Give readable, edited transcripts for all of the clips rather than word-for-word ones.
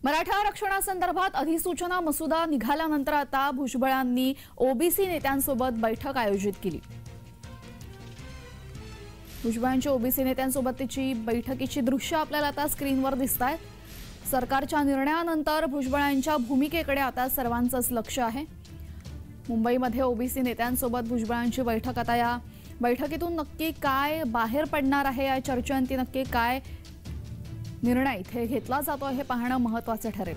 मराठा आरक्षणासंदर्भात अधिसूचना मसुदा निघाल्यानंतर आता भुजबळांनी ओबीसी नेत्यांसोबत बैठक आयोजित केली। भुजबळांच्या ओबीसी नेत्यांसोबतची बैठकीची दृश्य आपल्याला आता स्क्रीनवर दिसतायत। सरकारच्या निर्णयानंतर भुजबळांच्या भूमिकेकडे आता सर्वांचंच लक्ष आहे। मुंबईमध्ये ओबीसी नेत्यांसोबत भुजबळांची बैठक, आता या बैठकीतून नक्की काय बाहेर पडणार आहे, या चर्चेअंती नक्की काय निर्णय इथे घेतला जातो हे पाहणं महत्त्वाचं ठरेल।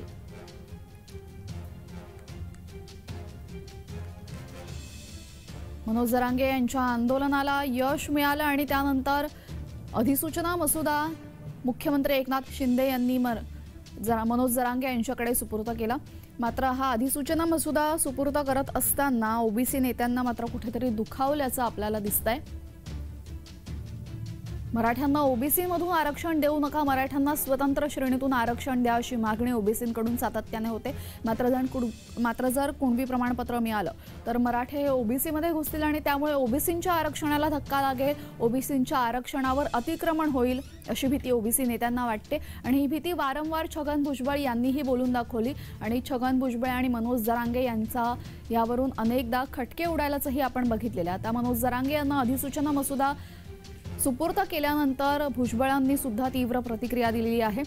मनोज जरांगे यांच्या आंदोलनाला यश मिळालं आणि त्यानंतर अधिसूचना मसुदा मुख्यमंत्री एकनाथ शिंदे यांनी मनोज जरांगे यांच्याकडे सुपूर्द केला। मात्र हा अधिसूचना मसुदा सुपूर्द करत असताना ओबीसी नेत्यांना मात्र कुठेतरी दुखावल्याचं आपल्याला दिसतंय। मराठ्यांना ओबीसीमधून आरक्षण देऊ नका, मराठ्यांना स्वतंत्र श्रेणीतून आरक्षण द्या अशी मागणी ओबीसींकडून सातत्याने होते। मात्र जर कुणबी प्रमाणपत्र मिळालं तर मराठे हे ओबीसीमध्ये घुसतील आणि त्यामुळे ओबीसींच्या आरक्षणाला धक्का लागेल, ओबीसींच्या आरक्षणावर अतिक्रमण होईल अशी भीती ओबीसी नेत्यांना वाटते। आणि ही भीती वारंवार छगन भुजबळ यांनीही बोलून दाखवली आणि छगन भुजबळ आणि मनोज जरांगे यांचा यावरून अनेकदा खटके उडाल्याचंही आपण बघितलेलं। आता मनोज जरांगे यांना अधिसूचना मसुदा सुपूर्द केल्यानंतर भुजबळांनी सुद्धा तीव्र प्रतिक्रिया दिलेली आहे।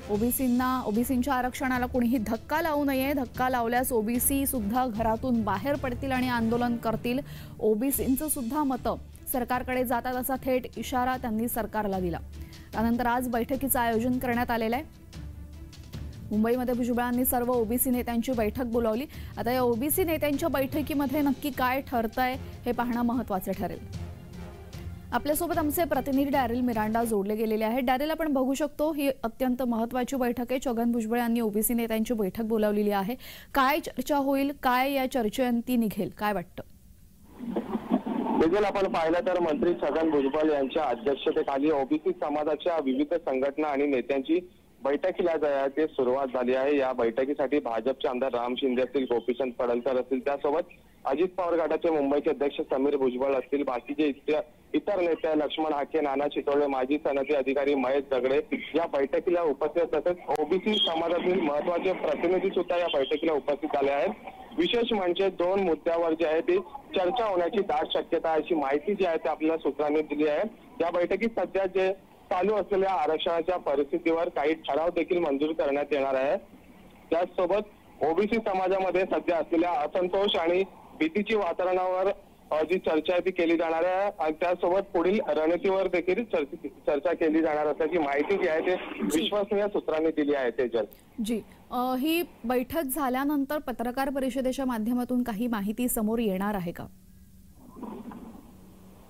ओबीसींच्या आरक्षणाला कोणीही धक्का लावू नये, धक्का लावल्यास ओबीसी सुद्धा घरातून बाहेर पडतील आणि आंदोलन करतील। ओबीसींचं सुद्धा मतं सरकारकडे जातात असा थेट इशारा त्यांनी सरकारला दिला। त्यानंतर आज बैठकीचं आयोजन करण्यात आलेलं आहे। मुंबईमध्ये भुजबळांनी सर्व ओबीसी नेत्यांची बैठक बोलावली। आता या ओबीसी नेत्यांच्या बैठकीमध्ये नक्की काय ठरतंय हे पाहणं महत्त्वाचं ठरेल। आपल्यासोबत आमचे प्रतिनिधी डॅरिल मिरांडा जोडले गेलेले आहेत। डॅरिल, आपण बघू शकतो ही अत्यंत महत्त्वाची बैठक आहे। छगन भुजबळ यांनी ओबीसी नेत्यांची बैठक बोलावलेली आहे। काय चर्चा होईल, काय या चर्चेअंती निघेल, काय वाटतं? आपण पाहिलं तर मंत्री छगन भुजबळ यांच्या अध्यक्षतेखाली ओबीसी समाजाच्या विविध संघटना आणि नेत्यांची बैठकीला ते सुरुवात झाली आहे। या बैठकीसाठी भाजपचे आमदार राम शिंदे असतील, गोपीचंद पडळकर असतील, त्यासोबत अजित पवार गटाचे मुंबईचे अध्यक्ष समीर भुजबळ असतील, बाकीचे इतर नेते लक्ष्मण हाके, नाना चितोळे, माजी सनदी अधिकारी महेश दगडे या बैठकीला उपस्थित, तसेच ओबीसी समाजातील महत्त्वाचे प्रतिनिधी सुद्धा या बैठकीला उपस्थित झाले आहेत। विशेष म्हणजे 2 मुद्द्यावर जे आहे ती चर्चा होण्याची दाट शक्यता अशी माहिती जी आहे ती आपल्या सूत्रांनी दिली आहे। या बैठकीत सध्या जे चालू असलेल्या आरक्षणाच्या परिस्थितीवर काही ठराव देखील मंजूर करण्यात येणार आहे। त्याचसोबत ओबीसी समाजामध्ये सध्या असलेल्या असंतोष आणि भीतीची वातावरणावर जी चर्चा आहे ती केली जाणार आहे आणि त्यासोबत पुढील रणनीतीवर देखील चर्चा केली जाणार असल्याची माहिती जी आहे ते विश्वसनीय सूत्रांनी दिली आहे। तेजल जी, ही बैठक झाल्यानंतर पत्रकार परिषदेच्या माध्यमातून काही माहिती समोर येणार आहे का?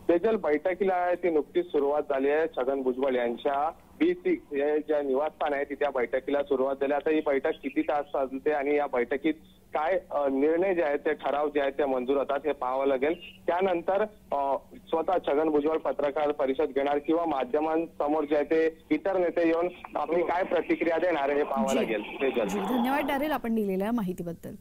तेजल, बैठकीला आहे ती नुकतीच सुरुवात झाली आहे। छगन भुजबळ यांच्या B6 हे ज्या निवासस्थान आहे त्या बैठकीला सुरुवात झाली। आता ही बैठक किती तास चालते आणि या बैठकीत काय निर्णय जे आहेत ते ठराव जे आहेत ते मंजूर होतात हे पाहावं लागेल। त्यानंतर स्वतः छगन भुजबळ पत्रकार परिषद घेणार किंवा माध्यमांसमोर जे आहे ते इतर नेते येऊन आपली काय प्रतिक्रिया देणार हे पाहावं लागेल। धन्यवाद डॅरिल, आपण दिलेल्या माहितीबद्दल।